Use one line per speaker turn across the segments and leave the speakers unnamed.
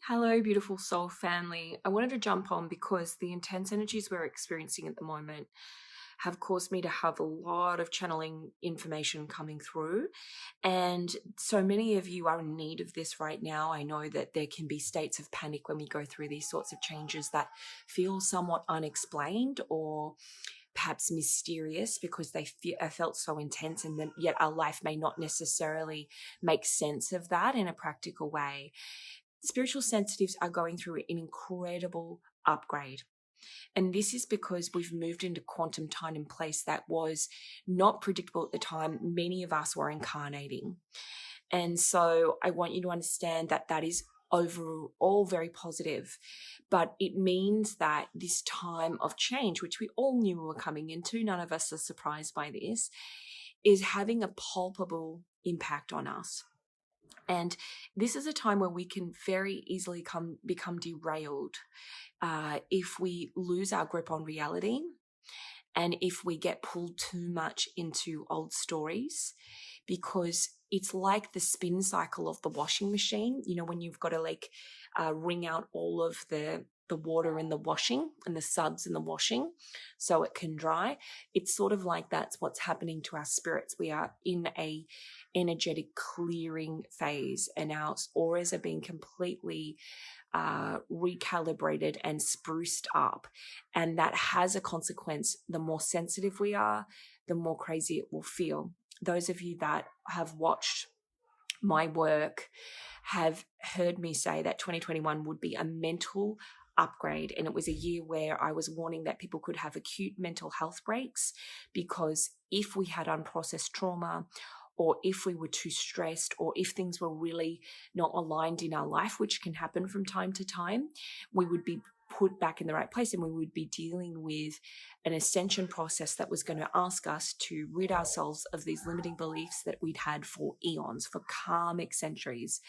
Hello, beautiful soul family. I wanted to jump on because the intense energies we're experiencing at the moment have caused me to have a lot of channeling information coming through. And so many of you are in need of this right now. I know that there can be states of panic when we go through these sorts of changes that feel somewhat unexplained or perhaps mysterious because are felt so intense, and then yet our life may not necessarily make sense of that in a practical way. Spiritual sensitives are going through an incredible upgrade. And this is because we've moved into quantum time and place that was not predictable at the time many of us were incarnating. And so I want you to understand that that is overall very positive, but it means that this time of change, which we all knew we were coming into, none of us are surprised by this, is having a palpable impact on us. And this is a time where we can very easily become derailed if we lose our grip on reality and if we get pulled too much into old stories, because it's like the spin cycle of the washing machine. You know, when you've got to wring out all of the water in the washing and the suds in the washing so it can dry. It's sort of like that's what's happening to our spirits. We are in a energetic clearing phase, and our auras are being completely recalibrated and spruced up. And that has a consequence. The more sensitive we are, the more crazy it will feel. Those of you that have watched my work have heard me say that 2021 would be a mental upgrade, and it was a year where I was warning that people could have acute mental health breaks, because if we had unprocessed trauma, or if we were too stressed, or if things were really not aligned in our life, which can happen from time to time, we would be put back in the right place, and we would be dealing with an ascension process that was going to ask us to rid ourselves of these limiting beliefs that we'd had for eons, for karmic centuries.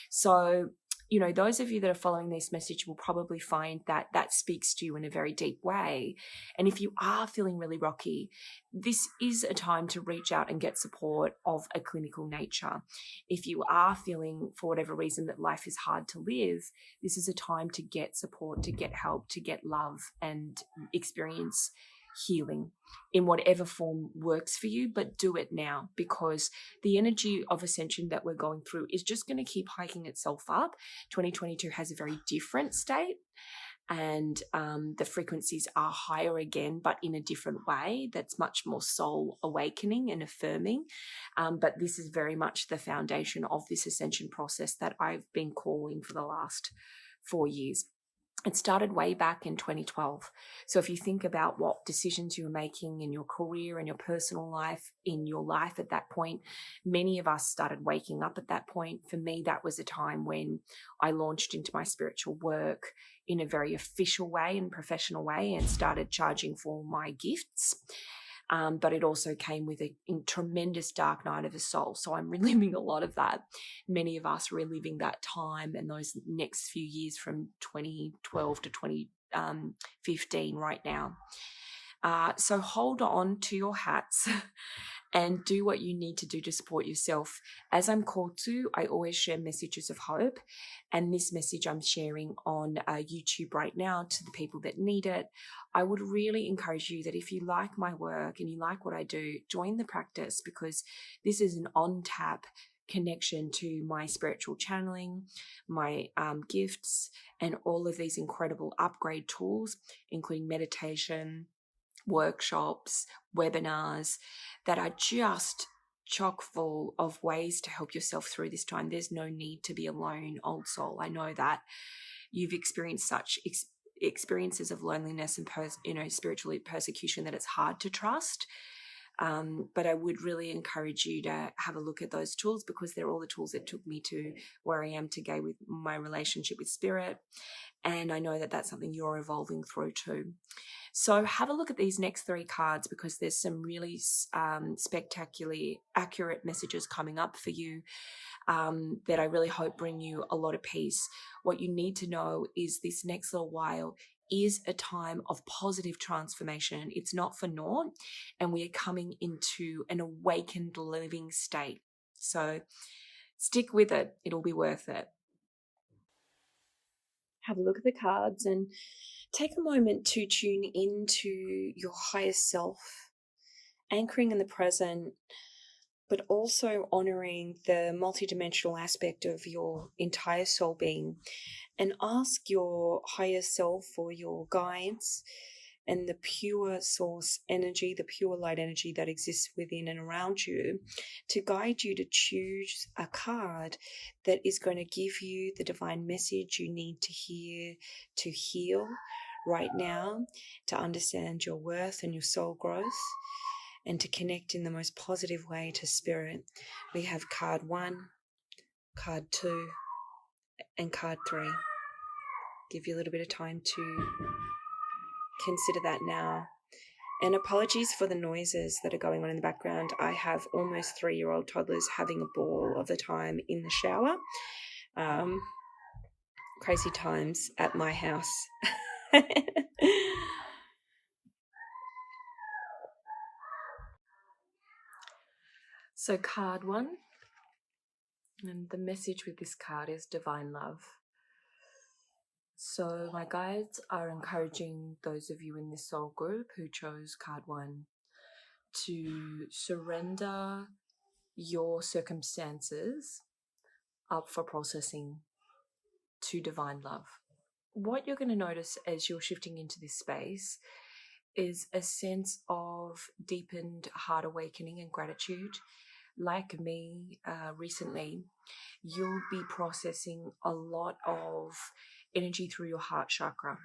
So, you know, those of you that are following this message will probably find that that speaks to you in a very deep way. And if you are feeling really rocky, this is a time to reach out and get support of a clinical nature. If you are feeling, for whatever reason, that life is hard to live, this is a time to get support, to get help, to get love, and experience healing in whatever form works for you. But do it now, because the energy of ascension that we're going through is just going to keep hiking itself up. 2022 has a very different state, and the frequencies are higher again, but in a different way that's much more soul awakening and affirming. But this is very much the foundation of this ascension process that I've been calling for the last 4 years. It started way back in 2012. So if you think about what decisions you were making in your career and your personal life, in your life at that point, many of us started waking up at that point. For me, that was a time when I launched into my spiritual work in a very official way and professional way, and started charging for my gifts. But it also came with a tremendous dark night of the soul. So I'm reliving a lot of that. Many of us reliving that time and those next few years from 2012 to 2015 right now. So hold on to your hats and do what you need to do to support yourself. As I'm called to, I always share messages of hope. And this message I'm sharing on YouTube right now to the people that need it. I would really encourage you that if you like my work and you like what I do, join the practice, because this is an on-tap connection to my spiritual channeling, my gifts, and all of these incredible upgrade tools, including meditation, workshops, webinars that are just chock full of ways to help yourself through this time. There's no need to be alone, old soul. I know that you've experienced such experiences of loneliness and spiritual persecution that it's hard to trust. But I would really encourage you to have a look at those tools, because they're all the tools that took me to where I am today with my relationship with spirit. And I know that that's something you're evolving through too. So have a look at these next 3 cards, because there's some really spectacularly accurate messages coming up for you that I really hope bring you a lot of peace. What you need to know is this next little while is a time of positive transformation. It's not for naught, and we are coming into an awakened living state. So stick with it. It'll be worth it. have a look at the cards and take a moment to tune into your higher self, anchoring in the present, but also honoring the multidimensional aspect of your entire soul being, and ask your higher self or your guides and the pure source energy, the pure light energy that exists within and around you, to guide you to choose a card that is going to give you the divine message you need to hear to heal right now, to understand your worth and your soul growth, and to connect in the most positive way to spirit. We have card 1, card 2, and card 3. Give you a little bit of time to consider that now. And apologies for the noises that are going on in the background. I have almost 3-year-old toddlers having a ball of the time in the shower. Crazy times at my house. So card 1, and the message with this card is divine love. So my guides are encouraging those of you in this soul group who chose card 1 to surrender your circumstances up for processing to divine love. What you're going to notice as you're shifting into this space is a sense of deepened heart awakening and gratitude. Like me, recently, you'll be processing a lot of energy through your heart chakra.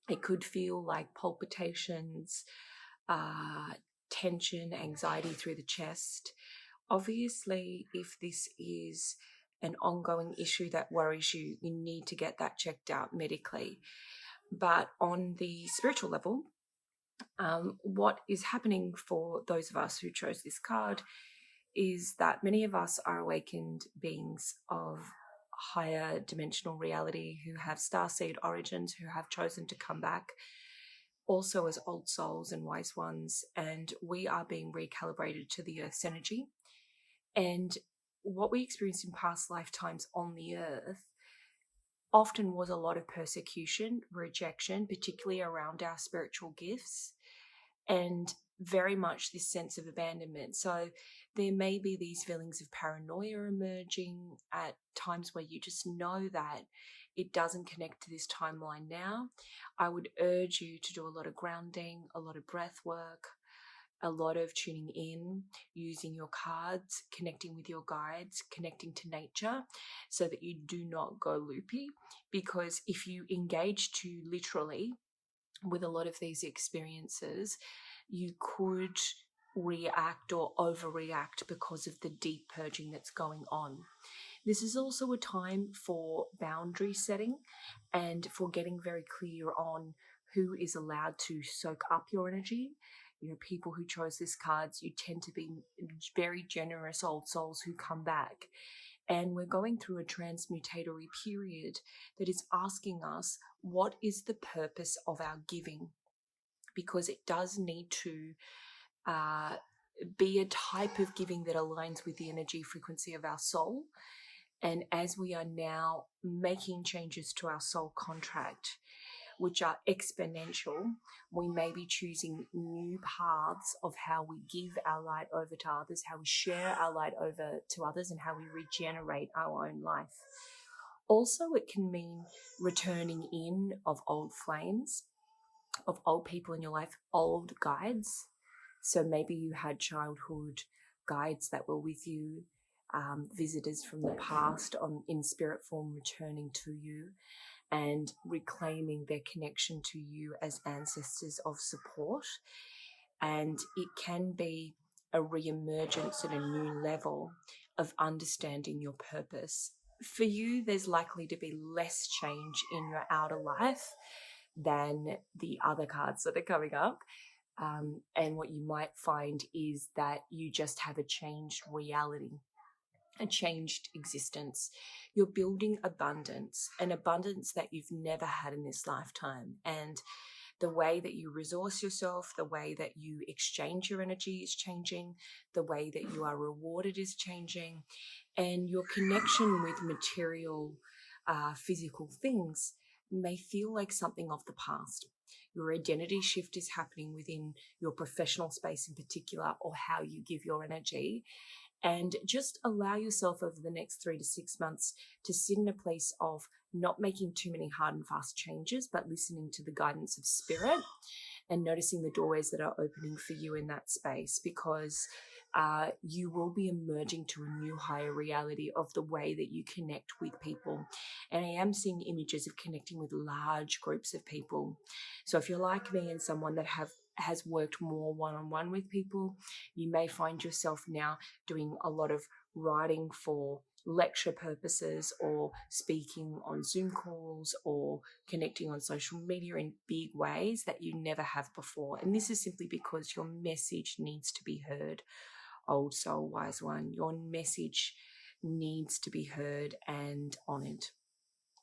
It could feel like palpitations, tension, anxiety through the chest. Obviously, if this is an ongoing issue that worries you, you need to get that checked out medically. But on the spiritual level, what is happening for those of us who chose this card is that many of us are awakened beings of higher dimensional reality who have starseed origins, who have chosen to come back also as old souls and wise ones, and we are being recalibrated to the Earth's energy. And what we experienced in past lifetimes on the Earth often was a lot of persecution, rejection, particularly around our spiritual gifts, and very much this sense of abandonment. So there may be these feelings of paranoia emerging at times where you just know that it doesn't connect to this timeline now. I would urge you to do a lot of grounding, a lot of breath work, a lot of tuning in, using your cards, connecting with your guides, connecting to nature, so that you do not go loopy. Because if you engage too literally with a lot of these experiences, you could react or overreact because of the deep purging that's going on. This is also a time for boundary setting and for getting very clear on who is allowed to soak up your energy. You know, people who chose this cards, you tend to be very generous old souls who come back. And we're going through a transmutatory period that is asking us, what is the purpose of our giving? Because it does need to be a type of giving that aligns with the energy frequency of our soul. And as we are now making changes to our soul contract, which are exponential, we may be choosing new paths of how we give our light over to others, how we share our light over to others, and how we regenerate our own life. Also, it can mean returning in of old flames, of old people in your life, old guides. So maybe you had childhood guides that were with you, visitors from the past in spirit form returning to you and reclaiming their connection to you as ancestors of support. And it can be a re-emergence at a new level of understanding your purpose. For you, there's likely to be less change in your outer life than the other cards that are coming up. And what you might find is that you just have a changed reality, a changed existence. You're building abundance, an abundance that you've never had in this lifetime. And the way that you resource yourself, the way that you exchange your energy is changing, the way that you are rewarded is changing, and your connection with material, physical things may feel like something of the past. Your identity shift is happening within your professional space in particular, or how you give your energy. And just allow yourself over the next 3 to 6 months to sit in a place of not making too many hard and fast changes, but listening to the guidance of spirit and noticing the doorways that are opening for you in that space, because you will be emerging to a new higher reality of the way that you connect with people. And I am seeing images of connecting with large groups of people. So if you're like me and someone that has worked more one-on-one with people, you may find yourself now doing a lot of writing for lecture purposes, or speaking on Zoom calls, or connecting on social media in big ways that you never have before. And this is simply because your message needs to be heard. Old soul, wise one, your message needs to be heard and honored.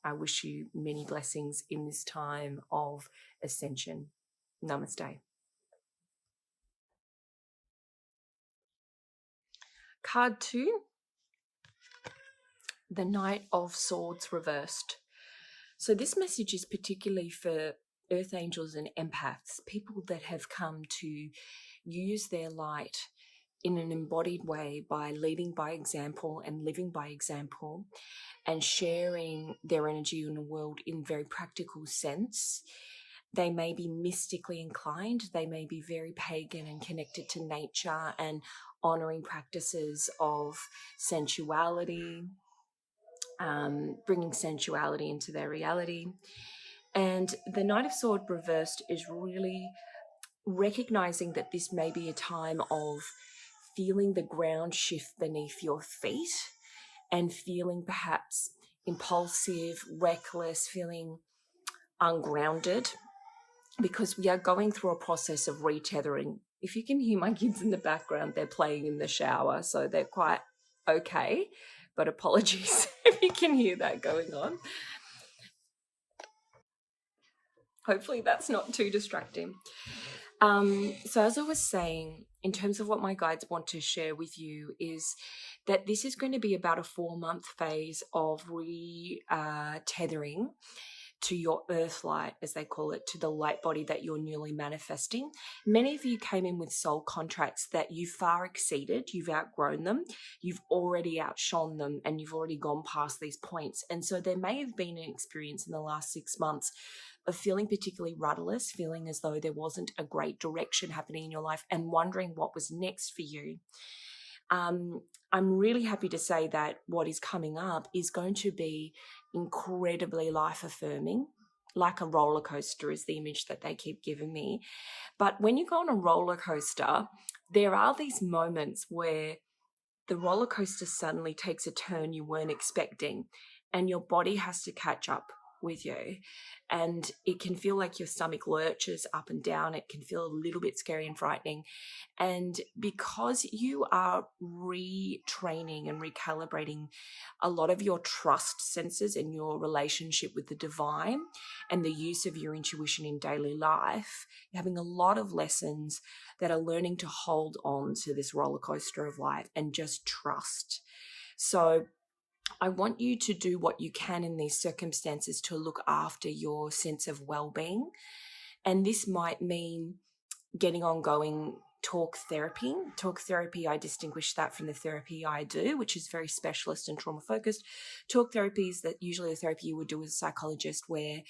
I wish you many blessings in this time of ascension. Namaste. Card 2, the Knight of Swords reversed. So this message is particularly for earth angels and empaths, people that have come to use their light in an embodied way by leading by example and living by example, and sharing their energy in the world in very practical sense. They may be mystically inclined. They may be very pagan and connected to nature and honoring practices of sensuality, bringing sensuality into their reality. And the Knight of Swords reversed is really recognizing that this may be a time of feeling the ground shift beneath your feet, and feeling perhaps impulsive, reckless, feeling ungrounded, because we are going through a process of retethering. If you can hear my kids in the background, they're playing in the shower, so they're quite okay, but apologies if you can hear that going on. Hopefully that's not too distracting. So as I was saying, in terms of what my guides want to share with you, is that this is going to be about a 4-month phase of tethering to your earth light, as they call it, to the light body that you're newly manifesting. Many of you came in with soul contracts that you far exceeded, you've outgrown them, you've already outshone them, and you've already gone past these points. And so there may have been an experience in the last 6 months of feeling particularly rudderless, feeling as though there wasn't a great direction happening in your life, and wondering what was next for you. I'm really happy to say that what is coming up is going to be incredibly life-affirming, like a roller coaster is the image that they keep giving me. But when you go on a roller coaster, there are these moments where the roller coaster suddenly takes a turn you weren't expecting, and your body has to catch up with you, and it can feel like your stomach lurches up and down. It can feel a little bit scary and frightening, and because you are retraining and recalibrating a lot of your trust senses and your relationship with the divine and the use of your intuition in daily life, you're having a lot of lessons that are learning to hold on to this roller coaster of life and just trust. So I want you to do what you can in these circumstances to look after your sense of well-being. And this might mean getting ongoing talk therapy. Talk therapy, I distinguish that from the therapy I do, which is very specialist and trauma-focused. Talk therapy is that usually the therapy you would do as a psychologist, where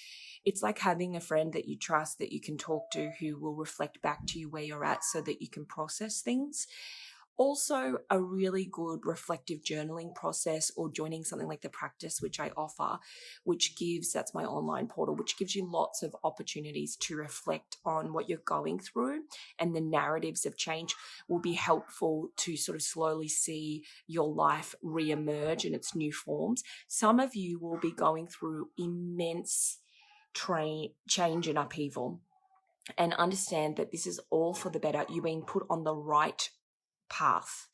it's like having a friend that you trust, that you can talk to, who will reflect back to you where you're at so that you can process things. Also, a really good reflective journaling process, or joining something like the practice, which I offer, which gives, that's my online portal, which gives you lots of opportunities to reflect on what you're going through, and the narratives of change will be helpful to sort of slowly see your life re-emerge in its new forms. Some of you will be going through immense change and upheaval, and understand that this is all for the better. You're being put on the right path.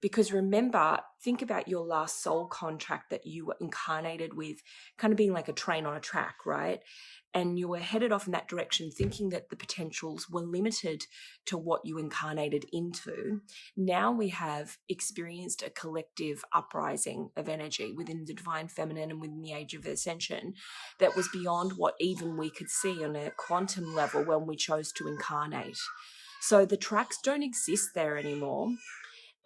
Because remember, think about your last soul contract that you were incarnated with, kind of being like a train on a track, right? And you were headed off in that direction thinking that the potentials were limited to what you incarnated into. Now we have experienced a collective uprising of energy within the divine feminine and within the age of ascension that was beyond what even we could see on a quantum level when we chose to incarnate. So the tracks don't exist there anymore.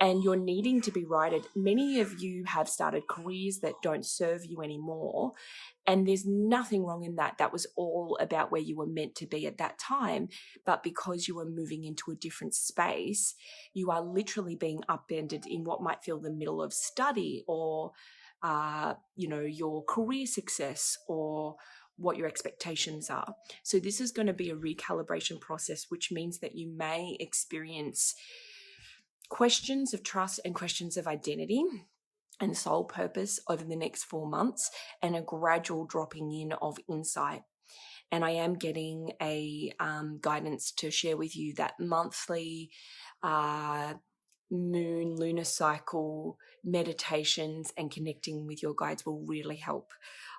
And you're needing to be righted. Many of you have started careers that don't serve you anymore. And there's nothing wrong in that. That was all about where you were meant to be at that time. But because you were moving into a different space, you are literally being upended in what might feel the middle of study or, your career success or what your expectations are. So this is going to be a recalibration process, which means that you may experience questions of trust and questions of identity and soul purpose over the next 4 months, and a gradual dropping in of insight. And I am getting a guidance to share with you that monthly lunar cycle meditations and connecting with your guides will really help.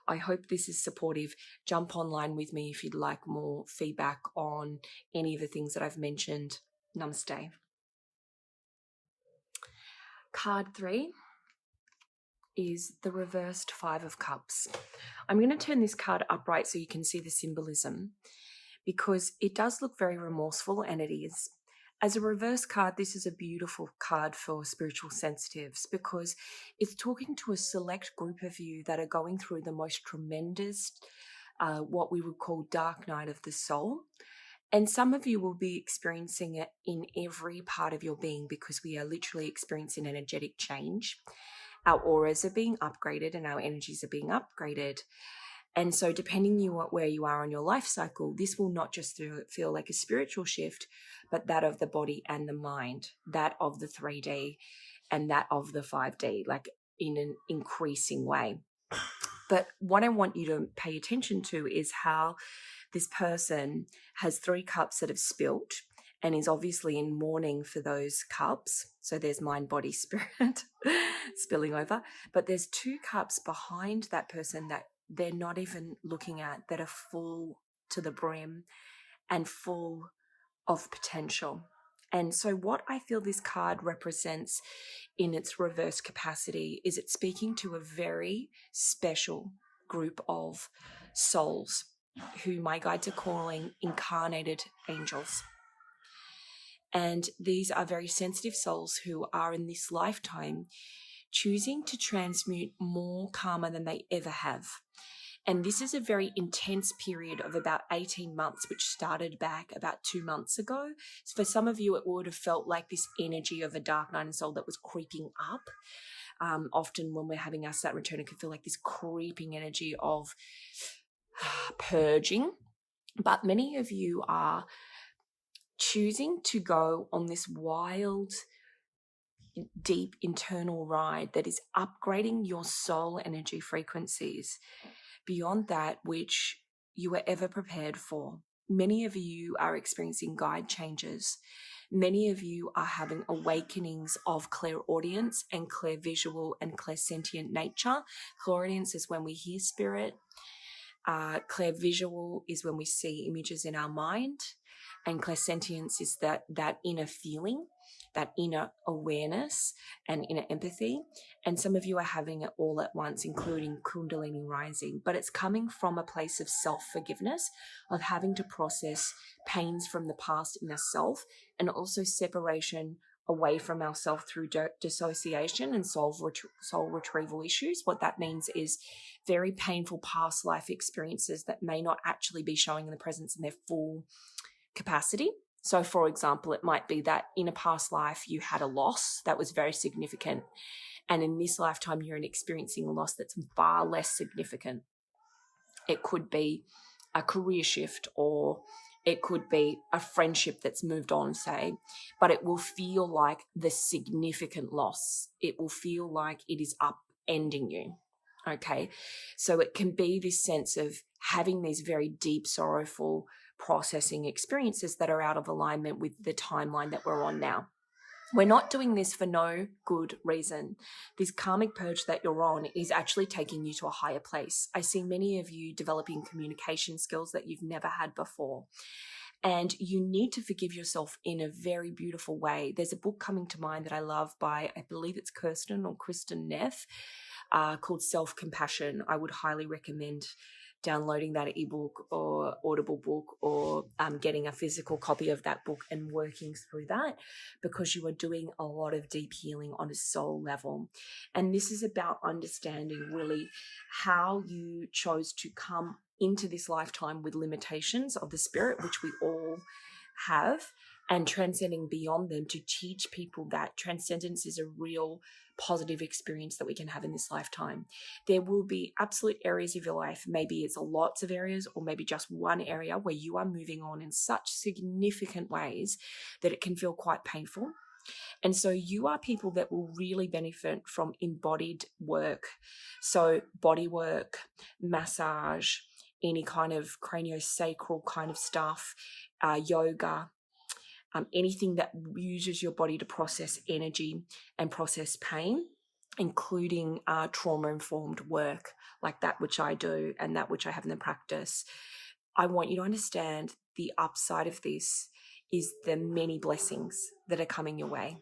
I hope this is supportive. Jump online with me if you'd like more feedback on any of the things that I've mentioned. Namaste. Card 3 is the reversed 5 of Cups. I'm going to turn this card upright so you can see the symbolism, because it does look very remorseful, and it is. As a reverse card, this is a beautiful card for spiritual sensitives because it's talking to a select group of you that are going through the most tremendous, what we would call dark night of the soul. And some of you will be experiencing it in every part of your being because we are literally experiencing energetic change. Our auras are being upgraded and our energies are being upgraded. And so depending on where you are on your life cycle, this will not just feel like a spiritual shift, but that of the body and the mind, that of the 3D and that of the 5D, like in an increasing way. But what I want you to pay attention to is how this person has 3 cups that have spilt and is obviously in mourning for those cups. So there's mind, body, spirit spilling over. But there's 2 cups behind that person that they're not even looking at, that are full to the brim and full of potential. And so what I feel this card represents in its reverse capacity is it's speaking to a very special group of souls who my guides are calling incarnated angels. And these are very sensitive souls who are in this lifetime choosing to transmute more karma than they ever have. And this is a very intense period of about 18 months, which started back about 2 months ago. So for some of you, it would have felt like this energy of a dark night and soul that was creeping up. Often when we're having our Saturn return, it can feel like this creeping energy of purging. But many of you are choosing to go on this wild, deep internal ride that is upgrading your soul energy frequencies beyond that which you were ever prepared for. Many of you are experiencing guide changes. Many of you are having awakenings of clairaudience and clairvisual and clairsentient nature. Clairaudience is when we hear spirit. Clairvisual is when we see images in our mind. And clairsentience is that inner feeling, that inner awareness and inner empathy. And some of you are having it all at once, including Kundalini rising. But it's coming from a place of self-forgiveness, of having to process pains from the past in ourself, and also separation away from ourselves through dissociation and soul retrieval issues. What that means is very painful past life experiences that may not actually be showing in the presence in their full capacity. So, for example, it might be that in a past life you had a loss that was very significant, and in this lifetime you're experiencing a loss that's far less significant. It could be a career shift, or it could be a friendship that's moved on, say, but it will feel like the significant loss. It will feel like it is upending you. Okay, so it can be this sense of having these very deep, sorrowful processing experiences that are out of alignment with the timeline that we're on now. We're not doing this for no good reason. This karmic purge that you're on is actually taking you to a higher place. I see many of you developing communication skills that you've never had before. And you need to forgive yourself in a very beautiful way. There's a book coming to mind that I love by, I believe it's Kristen Neff, called Self-Compassion. I would highly recommend downloading that ebook or Audible book, or getting a physical copy of that book and working through that, because you are doing a lot of deep healing on a soul level. And this is about understanding really how you chose to come into this lifetime with limitations of the spirit, which we all have, and transcending beyond them to teach people that transcendence is a real positive experience that we can have in this lifetime. There will be absolute areas of your life, maybe it's lots of areas, or maybe just one area where you are moving on in such significant ways that it can feel quite painful. And so you are people that will really benefit from embodied work. So body work, massage, any kind of craniosacral kind of stuff, yoga, anything that uses your body to process energy and process pain, including trauma-informed work like that which I do and that which I have in the practice. I want you to understand the upside of this is the many blessings that are coming your way.